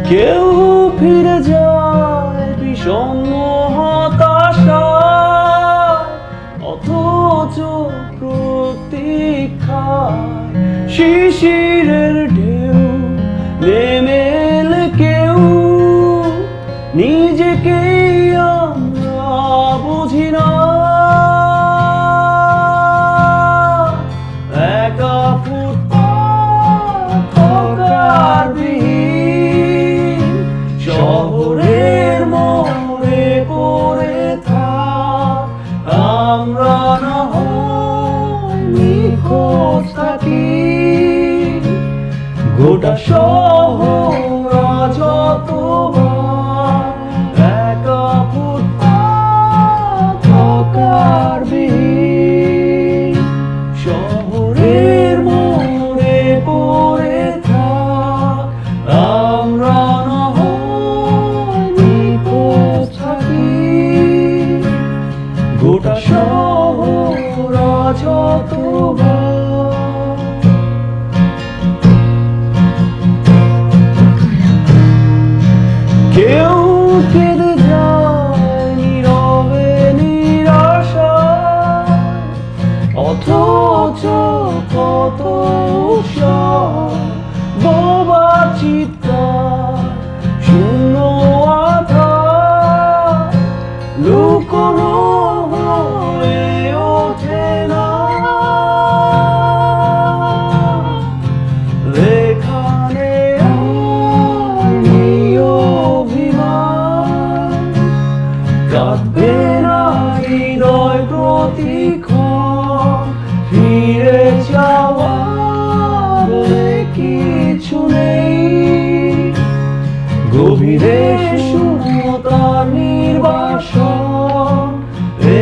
কেউ ফিরে যায় বিষণ্ণ হতাশায়, অথচ প্রতীক্ষায় শিশিরের ঢেউ নেমে এলে কেউ নিজেকেই আমরা বুঝি না। একা ফুটপাত হকার বিহীন শহরের মোড়ে পড়ে থাক, আমরা না হয় নিখোঁজ থাকি। গোটা শহর যতবার একা ফুটপাত হকার বিহীন শহরের মোড়ে পড়ে থাক, আমরা না হয় নিখোঁজ থাকি। গোটা শহর যতবার কেউ কেঁদে যায় নীরবে নিরাশায়, অথচ কত বোবা চিৎকার শূন্য আধার লুকোনো হয়ে ওঠে না। যেখানে কাঁদবে না হৃদয় প্রতিক্ষণ, ফিরে যাওয়া বলে কিছু নেই। গভীরে শূন্যতার নির্বাসন,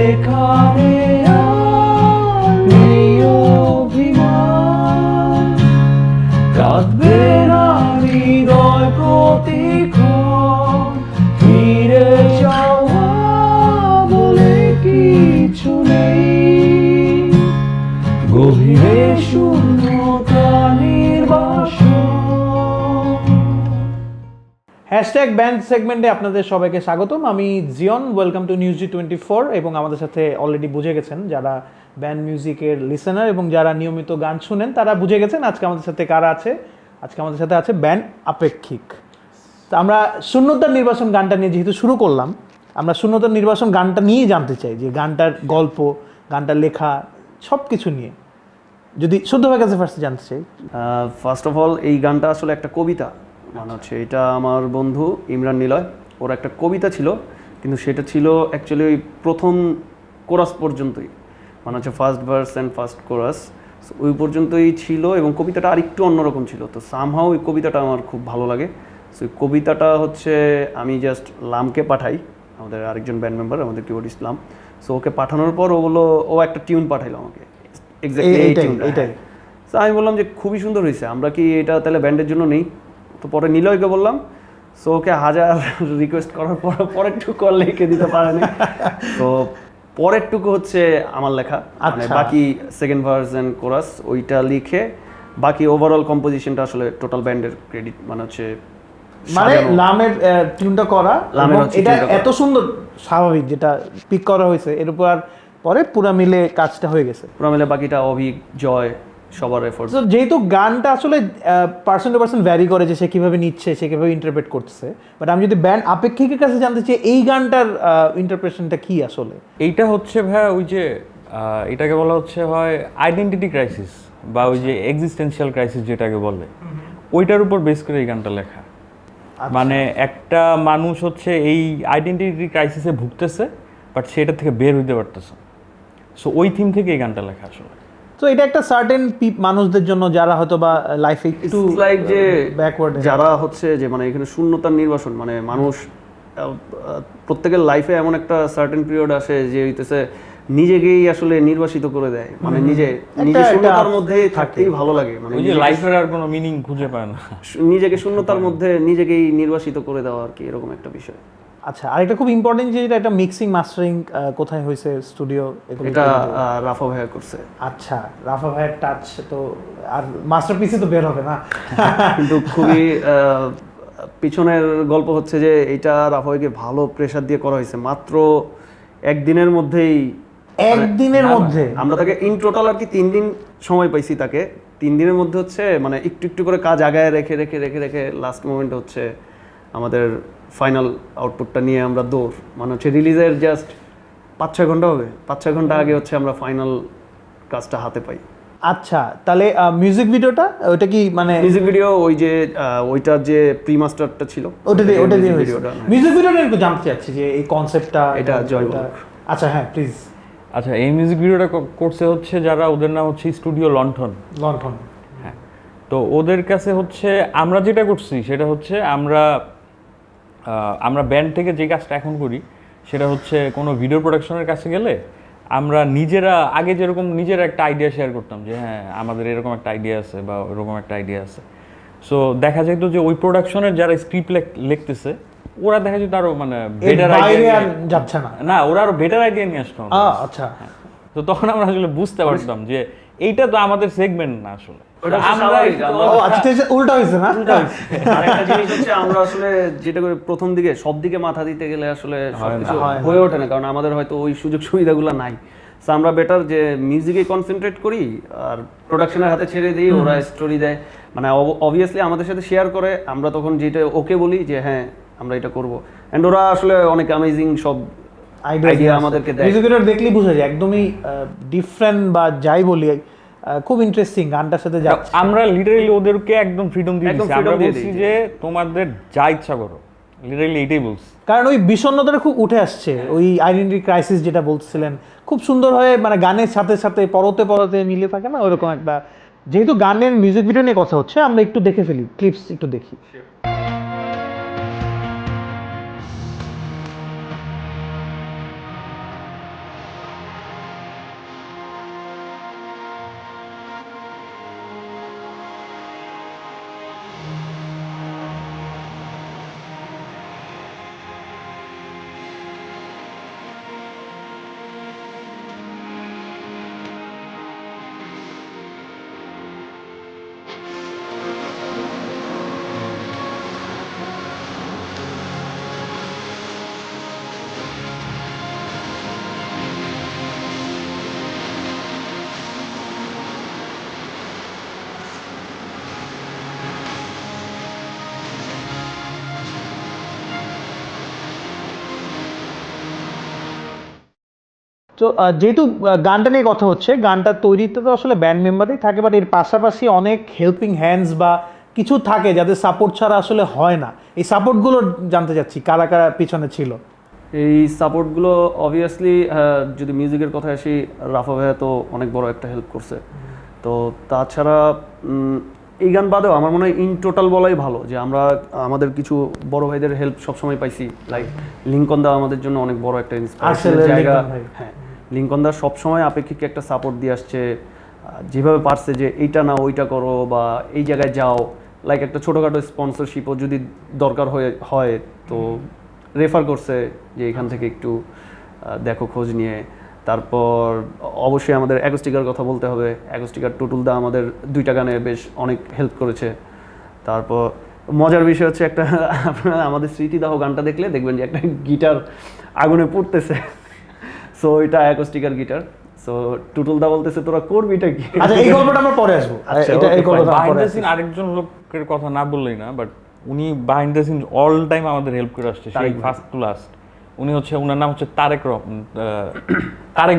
এখানে আর নেই অভিমান। কাঁদবে না হৃদয় প্রতিক্ষণ, ফিরে যাওয়া বলে কিছু নেই। গভীরে শূন্যতা নির্বাসন। হ্যাশট্যাগ ব্যান্ড সেগমেন্টে আপনাদের সবাইকে স্বাগতম। আমি জিয়ন, ওয়েলকাম টু নিউজ জি24। এবং আমাদের সাথে অলরেডি বুঝে গেছেন যারা ব্যান্ড মিউজিকের লিসেনার এবং যারা নিয়মিত গান শুনেন তারা বুঝে গেছেন আজকে আমাদের সাথে কারা আছে। আজকে আমাদের সাথে আছে ব্যান্ড আপেক্ষিক। তো আমরা শূন্যতার নির্বাসন গানটা নিয়ে যেহেতু শুরু করলাম, আমরা শূন্যতার নির্বাসন গানটা নিয়েই জানতে চাই যে গানটার গল্প, গানটার লেখা সব কিছু নিয়ে যদি শুদ্ধভাবে কাছে ফার্স্টে জানতে চাই। ফার্স্ট অফ অল এই গানটা আসলে একটা কবিতা, মানে হচ্ছে এটা আমার বন্ধু ইমরান নিলয়, ওর একটা কবিতা ছিল, কিন্তু সেটা ছিল অ্যাকচুয়ালি ওই প্রথম কোরাস পর্যন্তই, মানে হচ্ছে first verse and first chorus ওই পর্যন্তই ছিল, এবং কবিতাটা আর একটু অন্যরকম ছিল। তো সামহাও ওই কবিতাটা আমার খুব ভালো লাগে। সো ওই কবিতাটা হচ্ছে আমি জাস্ট লামকে পাঠাই, আমাদের আরেকজন ব্যান্ড মেম্বার, আমাদের কিবোর্ডিস্ট লাম। সো ওকে পাঠানোর পর ও একটা টিউন পাঠাইলো আমাকে, এক্স্যাক্টলি এই টিউনটা। তো আমি বললাম যে খুবই সুন্দর হয়েছে, আমরা কি এটা তাহলে ব্যান্ডের জন্য নেই? তো পরে নিলয়কে বললাম। সো ওকে হাজার রিকোয়েস্ট করার পর পরেরটুকু লিখে দিতে পারেনি। তো পরেরটুকু হচ্ছে আমার লেখা, মানে বাকি সেকেন্ড ভার্স এন্ড কোরাস ওইটা লিখে বাকি ওভারঅল কম্পোজিশনটা আসলে টোটাল ব্যান্ডের ক্রেডিট, মানে হচ্ছে মানে লামের টিউনটা করা, এটা এত সুন্দর স্বাভাবিক যেটা পিক করা হয়েছে, এর উপর আর পরে পুরো মিলে কাজটা হয়ে গেছে। পুরো মিলে বাকিটা অভিক, জয়, সবার এফোর্ট। তো যেহেতু গানটা আসলে পার্সন টু পার্সন ভ্যারি করে যে সে কিভাবে নিচ্ছে, সে কিভাবে ইন্টারপ্রেট করছে, বাট আমি যদি ব্যান্ড আপেক্ষিকের কাছে জানতে চাই এই গানটার ইন্টারপ্রেশনটা কি আসলে? এইটা হচ্ছে ভাইয়া ওই যে এটাকে বলা হচ্ছে হয় আইডেন্টিটি ক্রাইসিস বা ওই যে এক্সিস্টেন্সিয়াল ক্রাইসিস যেটাকে বলে, ওইটার উপর বেস করে এই গানটা লেখা। মানে একটা মানুষ হচ্ছে এই আইডেন্টিটি ক্রাইসিসে ভুগতেছে, বাট সেটা থেকে বের হইতে পারতেছে। সো ওই থিম থেকে এই গানটা লেখা আসলে। তো এটা একটা সার্টেন মানুষদের জন্য যারা হয়তো বা লাইফে একটু লাইক যে ব্যাকওয়ার্ড, যারা হচ্ছে যে মানে এখানে শূন্যতার নির্বাসন, মানে মানুষ প্রত্যেকের লাইফে এমন একটা সার্টেন পিরিয়ড আসে যে হইতেছে নিজেকেই আসলে নির্বাসিত করে দেয়, মানে নিজে শূন্যতার মধ্যে থাকতেই ভালো লাগে, মানে ওই যে লাইফের আর কোনো মিনিং খুঁজে পায় না, নিজেকে শূন্যতার মধ্যে নিজেকেই নির্বাসিত করে দেওয়া আর কি, এরকম একটা বিষয়। আচ্ছা, আরেকটা খুব ইম্পর্টেন্ট যে এটা মিক্সিং মাস্টারিং কোথায় হয়েছে, স্টুডিও? এটা রাফা ভাইয়া করছে। আচ্ছা, রাফা ভাইয়ের টাচ তো আর মাস্টারপিসে তো বের হবে না, কিন্তু খুবই পিছনের গল্প হচ্ছে যে এইটা রাফাকে ভালো প্রেসার দিয়ে করা হয়েছে মাত্র একদিনের মধ্যেই। একদিনের মধ্যে আমরা তাকে ইন টোটাল আর কি 3 দিন সময় পাইছি তাকে। 3 দিনের মধ্যে হচ্ছে মানে একটু একটু করে কাজ আগায় রেখে রেখে রেখে রেখে লাস্ট মোমেন্টে হচ্ছে আমাদের ফাইনাল আউটপুটটা নিয়ে আমরা দৌড়, মানে হচ্ছে রিলিজের জাস্ট 5-6 ঘন্টা হবে, 5-6 ঘন্টা আগে হচ্ছে আমরা ফাইনাল কাজটা হাতে পাই। আচ্ছা, তাহলে মিউজিক ভিডিওটা ওটা কি মানে মিউজিক ভিডিও ওই যে ওইটার যে প্রি মাস্টারটা ছিল ওটা দিয়ে music হয়েছে। videoটা, মিউজিক ভিডিওটা একটু জানতে চাচ্ছি যে এই কনসেপ্টটা এটা জয় বলুক। আচ্ছা হ্যাঁ প্লিজ। আচ্ছা, এই মিউজিক ভিডিওটা করছে হচ্ছে যারা, ওদের নাম হচ্ছে স্টুডিও লন্ঠন। লন্ঠন। হ্যাঁ, তো ওদের কাছে হচ্ছে আমরা যেটা করছি সেটা হচ্ছে আমরা ব্যান্ড থেকে যে কাজটা এখন করি সেটা হচ্ছে কোনো ভিডিও প্রোডাকশনের কাছে গেলে আমরা নিজেরা আগে যেরকম নিজের একটা আইডিয়া শেয়ার করতাম যে হ্যাঁ আমাদের এরকম একটা আইডিয়া আছে বা ওরকম একটা আইডিয়া আছে। সো দেখা যেত যে ওই প্রোডাকশনের যারা স্ক্রিপ্ট লিখতেছে ওরা দেখা যেত আরো মানে বেটার বাইরে আইডিয়া আর যাচ্ছে না। না, ওরা আরো বেটার আইডিয়া নিয়ে আসতো। আচ্ছা, তো তখন আমরা আসলে বুঝতে পারতাম যে এইটা তো আমাদের সেগমেন্ট না আসলে। ওটা তো আমরা স্বাভাবিক, ও আচ্ছা ঠিক আছে, উল্টা হয়েছে না? আরেকটা জিনিস হচ্ছে আমরা আসলে যেটা করে প্রথম দিকে সব দিকে মাথা দিতে গেলে আসলে সবকিছু হয় না। হয়ে ওঠে না, কারণ আমাদের হয়তো ওই সুযোগ সুবিধাগুলো নাই। সো আমরা বেটার যে মিউজিকে কনসেন্ট্রেট করি আর প্রোডাকশনের হাতে ছেড়ে দিই, ওরা স্টোরি দেয়। মানে অবভিয়াসলি আমাদের সাথে শেয়ার করে, আমরা তখন যেটা ওকে বলি যে হ্যাঁ আমরা এটা করব, এন্ড ওরা আসলে অনেক অ্যামেজিং সব আইডিয়া আমাদেরকে দেয়। মিউজিক ভিডিও দেখলেই বোঝা যায় একদমই ডিফারেন্ট বা যাই বলি খুব ইন্টারেস্টিং গানটার সাথে যাচ্ছে। আমরা লিটারালি ওদেরকে একদম ফ্রিডম দিয়ে একদম দিচ্ছি। freedom আমরা দিয়ে বলছি দিয়েছি। যে তোমাদের যা ইচ্ছা করো, লিটারালি এইটাই বলছি। কারণ ওই বিষণ্ণতাটা খুব উঠে আসছে, ওই আইডেন্টিটি ক্রাইসিস যেটা বলছিলেন খুব সুন্দর হয়ে মানে গানের সাথে সাথে পরতে পরতে মিলে থাকে না ওইরকম একটা। যেহেতু গানের মিউজিক ভিডিও নিয়ে কথা হচ্ছে, আমরা একটু দেখে ফেলি, ক্লিপস একটু দেখি। তো যেহেতু গানটা নিয়ে কথা হচ্ছে, গানটা তৈরিতে তো আসলে ব্যান্ড মেম্বারই থাকে, বাট এর পাশাপাশি অনেক হেল্পিং হ্যান্ডস বা কিছু থাকে যাদের সাপোর্ট ছাড়া আসলে হয় না। এই সাপোর্টগুলো জানতে চাচ্ছি কারা কারা পিছনে ছিল। এই সাপোর্টগুলো অবভিয়াসলি যদি মিউজিকের কথা আসি, রাফা ভাইয়া তো অনেক বড় একটা হেল্প করছে। তো তাছাড়া এই গান বাদেও আমার মনে হয় ইন টোটাল বলাই ভালো যে আমরা আমাদের কিছু বড় ভাইদের হেল্প সবসময় পাইছি। লাইক লিঙ্কন দা আমাদের জন্য অনেক বড় একটা ইন্সপিরেশনের জায়গা। হ্যাঁ, লিঙ্কন দা সবসময় আপেক্ষিক একটা সাপোর্ট দিয়ে আসছে, যেভাবে পারছে যে এইটা না ওইটা করো বা এই জায়গায় যাও। লাইক একটা ছোটোখাটো স্পন্সরশিপও যদি দরকার হয় তো রেফার করছে যে এখান থেকে একটু দেখো খোঁজ নিয়ে। তারপর অবশ্যই আমাদের অ্যাকোস্টিকার কথা বলতে হবে। অ্যাকোস্টিকার টুটুল দা আমাদের 2টা গানে বেশ অনেক হেল্প করেছে। তারপর মজার বিষয় হচ্ছে একটা, আপনারা আমাদের স্মৃতিদাহ গানটা দেখলে দেখবেন যে একটা গিটার আগুনে পুড়তেছে। সো এটা অ্যাকোস্টিকার গিটার। সো টুটুল দা বলতেছে তোরা করবিটা কি? আচ্ছা এই গল্পটা আমরা পরে আসবো। আচ্ছা, এটা এই okay, গল্পটা বাহিন্ড পরে দ্য আসবো। সিন আরেকজন লোকের কথা না বললেই না, বাট উনি বাহিন্ড দ্য সিন অল টাইম আমাদের হেল্প করে আসছে, সেই তারেক ভাই। First to last. উনি হচ্ছে, ওনার নাম হচ্ছে তারেক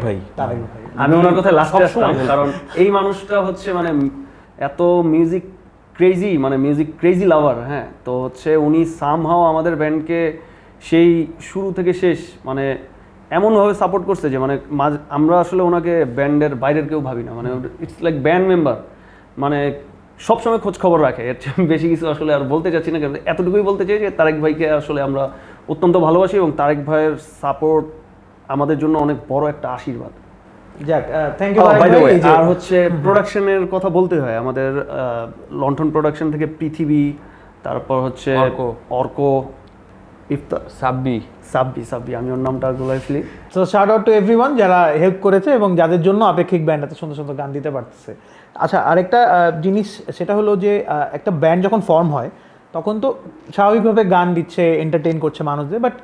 ভাই। তারেক ভাই। আমি ওনার কথায় লাস্টে সবসময় আসতাম, কারণ এই মানুষটা হচ্ছে মানে এত মিউজিক ক্রেজি, মানে মিউজিক ক্রেজি লাভার। হ্যাঁ, তো হচ্ছে উনি সামহাও আমাদের ব্যান্ডকে সেই শুরু থেকে শেষ মানে এমনভাবে সাপোর্ট করছে যে মানে আমরা আসলে ওনাকে ব্যান্ডের বাইরের কেউ ভাবি না। মানে ইটস লাইক ব্যান্ড মেম্বার, মানে সবসময় খোঁজ খবর রাখে। এর চেয়ে বেশি কিছু আসলে আর বলতে চাচ্ছি না, কারণ এতটুকুই বলতে চাই যে তারেক ভাইকে আসলে আমরা অত্যন্ত ভালোবাসি এবং তারেক ভাইয়ের সাপোর্ট আমাদের জন্য অনেক বড় একটা আশীর্বাদ। যাক, thank you by the way, ভাই। আর হচ্ছে প্রোডাকশনের কথা বলতে হয় আমাদের লন্ঠন প্রোডাকশন থেকে পৃথিবী, তারপর হচ্ছে অর্ক, ইফতার, সাব্বি আমি ওর নামটা গুলাই ফেলি। So shout out to everyone যারা হেল্প করেছে এবং যাদের জন্য আপেক্ষিক ব্যান্ড এত সুন্দর সুন্দর গান দিতে পারতেছে। আচ্ছা, আরেকটা জিনিস সেটা হলো যে একটা ব্যান্ড যখন ফর্ম হয় তখন তো স্বাভাবিকভাবে গান দিচ্ছে, এন্টারটেইন করছে মানুষদের, বাট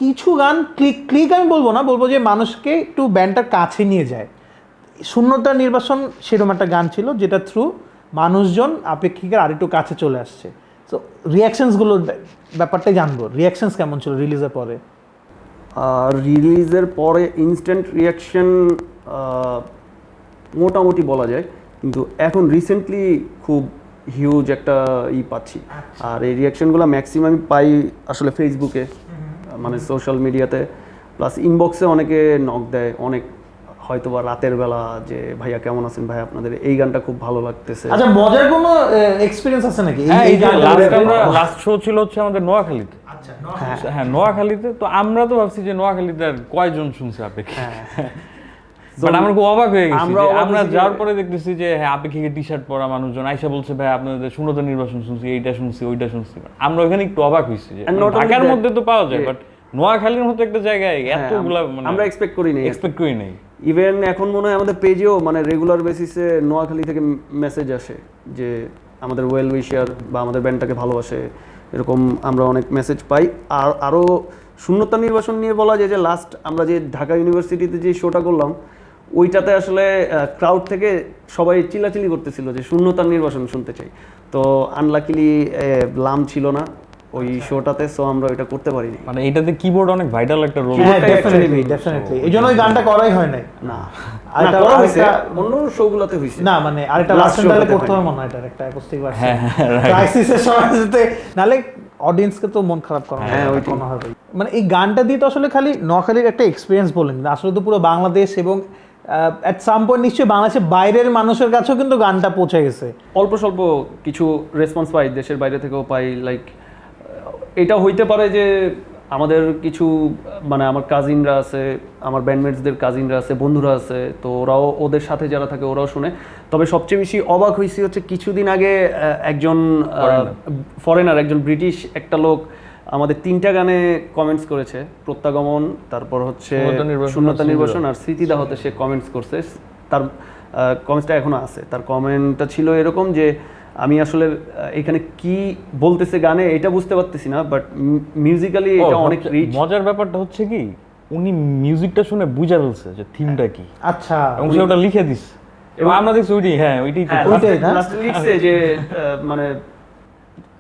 কিছু গান ক্লিক আমি বলবো না, বলবো যে মানুষকে একটু ব্যান্ডটার কাছে নিয়ে যায়। শূন্যতা নির্বাসন সেরকম একটা গান ছিল যেটা থ্রু মানুষজন আপেক্ষিকের আরেকটু কাছে চলে আসছে। তো রিয়াকশনসগুলোর ব্যাপারটাই জানবো, রিয়াকশনস কেমন ছিল রিলিজের পরে? আর রিলিজের পরে ইনস্ট্যান্ট রিয়াকশন মোটামুটি বলা যায়, কিন্তু এখন রিসেন্টলি খুব হিউজ একটা পাচ্ছি। আর এই রিয়াকশনগুলো ম্যাক্সিমাম পাই আসলে ফেসবুকে, মানে সোশ্যাল মিডিয়াতে, প্লাস ইনবক্সে অনেকে নক দেয় অনেক, হয়তো বা রাতের বেলা, যে ভাইয়া কেমন আছেন, ভাই আপনাদের এই গানটা খুব ভালো লাগতেছে। আচ্ছা, মজার কোনো এক্সপেরিয়েন্স আছে নাকি? হ্যাঁ, এই যে লাস্ট শো ছিল হচ্ছে আমাদের নোয়াখালীতে। আচ্ছা, হ্যাঁ, নোয়াখালীতে। তো আমরা তো ভাবছি যে নোয়াখালীতে আর কয়জন শুনছে আপেক্ষিক, বাট আমরা খুব অবাক হয়ে গেছি। আমরা যাওয়ার পরে দেখতেছি যে হ্যাঁ, আপেক্ষিকে টি শার্ট পরা মানুষজন আইসা বলছে ভাই আপনাদের শূন্যতা নির্বাসন শুনছি, এইটা শুনছি, ওইটা শুনছি। আমরা ওইখানে একটু অবাক হয়েছি যে ঢাকার মধ্যে তো পাওয়া যায়, বাট নোয়াখালীর মতো একটা জায়গায় এতগুলা মানে আমরা এক্সপেক্ট করি নাই। ইভেন এখন মনে হয় আমাদের পেজেও মানে রেগুলার বেসিসে নোয়াখালী থেকে মেসেজ আসে যে আমাদের ওয়েল উইশার বা আমাদের ব্যান্ডটাকে ভালোবাসে, এরকম আমরা অনেক মেসেজ পাই। আর আরও শূন্যতা নির্বাসন নিয়ে বলা যায় যে লাস্ট আমরা যে ঢাকা ইউনিভার্সিটিতে যে শোটা করলাম, ওইটাতে আসলে ক্রাউড থেকে সবাই চিল্লাচিল্লি করতেছিল যে শূন্যতার নির্বাসন শুনতে চাই। তো আনলাকিলি লাম ছিল না ওই শোটাতে, সো আমরা এটা করতে পারিনি। মানে এটাতে কিবোর্ড অনেক ভাইটাল একটা রোল। হ্যাঁ, ডেফিনেটলি এইজন্য ওই গানটা করাই হয় নাই। না, আরেকটা করা হয়েছে অন্য শোগুলোতে হয়েছে। না মানে আরেকটা লাস্ট টাইমে করতে হবে মনে হয়, এটার একটা অ্যাকোস্টিক ভার্সন ক্রাইসিসের সময়তে, নালে অডিয়েন্সকে তো মন খারাপ করা হবে। মানে এই গানটা দিয়ে তো আসলে খালি নোয়াখালীর একটা এক্সপেরিয়েন্স বলেন, আসলে তো পুরো বাংলাদেশ এবং অ্যাট সাম পয়েন্ট নিশ্চয়ই বাংলাদেশের বাইরের মানুষের কাছেও কিন্তু গানটা পৌঁছে গেছে। অল্প স্বল্প কিছু রেসপন্স পাই, দেশের বাইরে থেকেও পাই। লাইক এটা হইতে পারে যে আমাদের কিছু মানে আমার কাজিনরা আছে, আমার ব্যান্ডমেটসদের কাজিনরা আছে, বন্ধুরা আছে, তো ওরাও ওদের সাথে যারা থাকে ওরাও শুনে। তবে সবচেয়ে বেশি অবাক হয়েছি হচ্ছে কিছুদিন আগে একজন ফরেনার, একজন ব্রিটিশ একটা লোক আমাদের 3টা গানে কমেন্টস করেছে, প্রত্যাগমন, তারপর হচ্ছে শূন্যতা নির্বাসন আর স্মৃতিদাহ হতে সে কমেন্টস করছে। তার কমেন্টসটা এখনো আছে। তার কমেন্টটা ছিল এরকম যে আমি আসলে এখানে কি বলতেছে গানে এটা বুঝতে পারতেছি না, বাট মিউজিক্যালি এটা অনেক রিচ। মজার ব্যাপারটা হচ্ছে কি, উনি মিউজিকটা শুনে বুঝা ফেলছে যে থিমটা কি। আচ্ছা, এবং সে ওটা লিখে দিছে এবং আমরা দেখছি ওইটাই, হ্যাঁ ওইটাই লিখছে যে মানে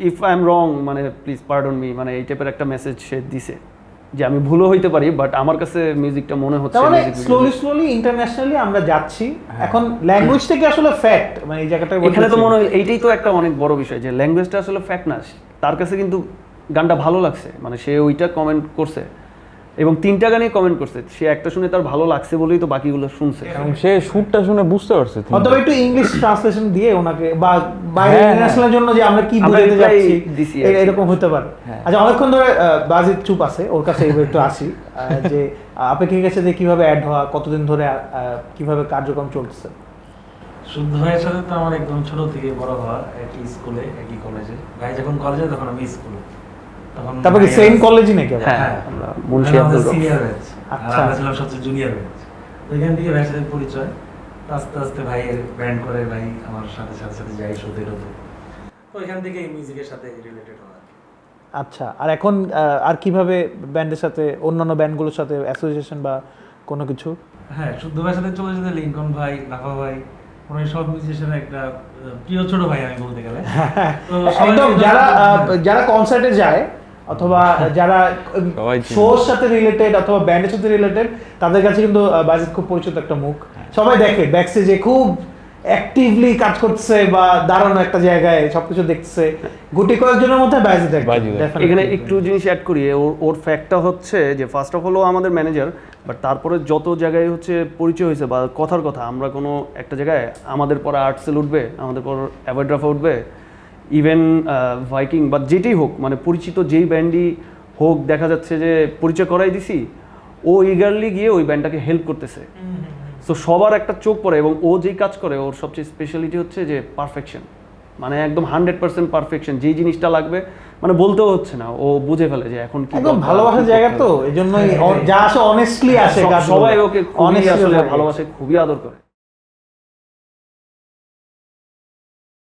ইফ আই এম রং, মানে প্লিজ পার্ডন মি, মানে এই টাইপের একটা মেসেজ সে দিছে যে আমি ভুলও হইতে পারি, বাট আমার কাছে মিউজিকটা মনে হচ্ছে মানে স্লোলি ইন্টারন্যাশনালি আমরা যাচ্ছি। এখন ল্যাঙ্গুয়েজটা কি আসলে ফ্যাক্ট, মানে এই জায়গাটা এখানে তো মনে হয় এইটাই তো একটা অনেক বড় বিষয় যে ল্যাঙ্গুয়েজটা আসলে ফ্যাক্ট না, তার কাছে কিন্তু গানটা ভালো লাগছে, মানে সে ওইটা কমেন্ট করছে এবং 3টা গানেই কমেন্ট করছে। সে একটা শুনে তার ভালো লাগছে বলেই তো বাকিগুলো শুনছে এবং সে সুরটা শুনে বুঝতে পারছে। অথবা একটু ইংলিশ ট্রান্সলেশন দিয়ে ওনাকে বা বাইরে ইন্টারন্যাশনালের জন্য যে আমরা কি বুঝাতে যাচ্ছি এরকম হতে পারে। আচ্ছা, অনেকক্ষণ ধরে বাজিদ চুপ আছে, ওর কাছে এবার একটু আসি যে আপেক্ষিকের কাছে যে কিভাবে অ্যাড হওয়া, কতদিন ধরে কিভাবে কার্যক্রম চলছে? শুদ্ধ ভাইয়ের সাথে তো আমার একদম ছোট থেকে বড় হওয়া, একই স্কুলে একই কলেজে। ভাই যখন কলেজে তখন আমি স্কুলে, তারপর কি সেম কলেজই নাকি? হ্যাঁ, আমরা মুন্সি আব্দুল সিনিয়র ব্যাচ, আচ্ছা, আমরা ছিলাম সবচেয়ে জুনিয়র ব্যাচ। ওইখান থেকে ভাইয়ের সাথে পরিচয়, আস্তে আস্তে ভাইয়ের ব্যান্ড করে, ভাই আমার সাথে সাথে সাথে যাই শোতে টোতে, তো ওইখান থেকে মিউজিকের সাথে রিলেটেড হওয়া। আচ্ছা, আর এখন আর কিভাবে ব্যান্ডের সাথে অন্যান্য ব্যান্ডগুলোর সাথে অ্যাসোসিয়েশন বা কোনো কিছু? হ্যাঁ, শুদ্ধ ভাইয়ের সাথে চলে যেতে লিঙ্কন ভাই, নাফা ভাই, মানে সব মিউজিশিয়ানের একটা প্রিয় ছোট ভাই আমি বলতে গেলে। তো একদম যারা কনসার্টে যায় অথবা যারা শোর সাথে রিলেটেড অথবা ব্যান্ডের সাথে রিলেটেড, তাদের কাছে কিন্তু বাজিদ খুব পরিচিত একটা মুখ। সবাই দেখে ব্যাকস্টেজে খুব অ্যাক্টিভলি কাজ করছে বা দাঁড়ানো একটা জায়গায় সবকিছু দেখছে। গুটি কয়েকজনের মধ্যে বাজিদ। এখানে একটু জিনিস অ্যাড করি, ওর ফ্যাক্টটা হচ্ছে যে ফার্স্ট অফ অল আমাদের ম্যানেজার, বাট তারপরে যত জায়গায় হচ্ছে পরিচয় হয়েছে বা কথার কথা, আমরা কোনো একটা জায়গায় আমাদের পরে আর্টসেল উঠবে, আমাদের পর অ্যাভয়েড্রাফা উঠবে, ইভেন ভাইকিং বা যেটাই হোক, মানে পরিচিত যেই ব্যান্ডই হোক, দেখা যাচ্ছে যে পরিচয় করাই দিছি, ও ইগারলি গিয়ে ওই ব্যান্ডটাকে হেল্প করতেছে। সো সবার একটা চোখ পড়ে এবং ও যেই কাজ করে ওর সবচেয়ে স্পেশালিটি হচ্ছে যে পারফেকশন, মানে একদম 100% পারফেকশন। যেই জিনিসটা লাগবে মানে বলতেও হচ্ছে না, ও বুঝে ফেলে যে এখন কি একদম ভালোবাসার জায়গা, তো এই জন্যই যা আসে অনেস্টলি আসে, সবাই ওকে খুবই আসলে ভালোবাসে, খুবই আদর করে।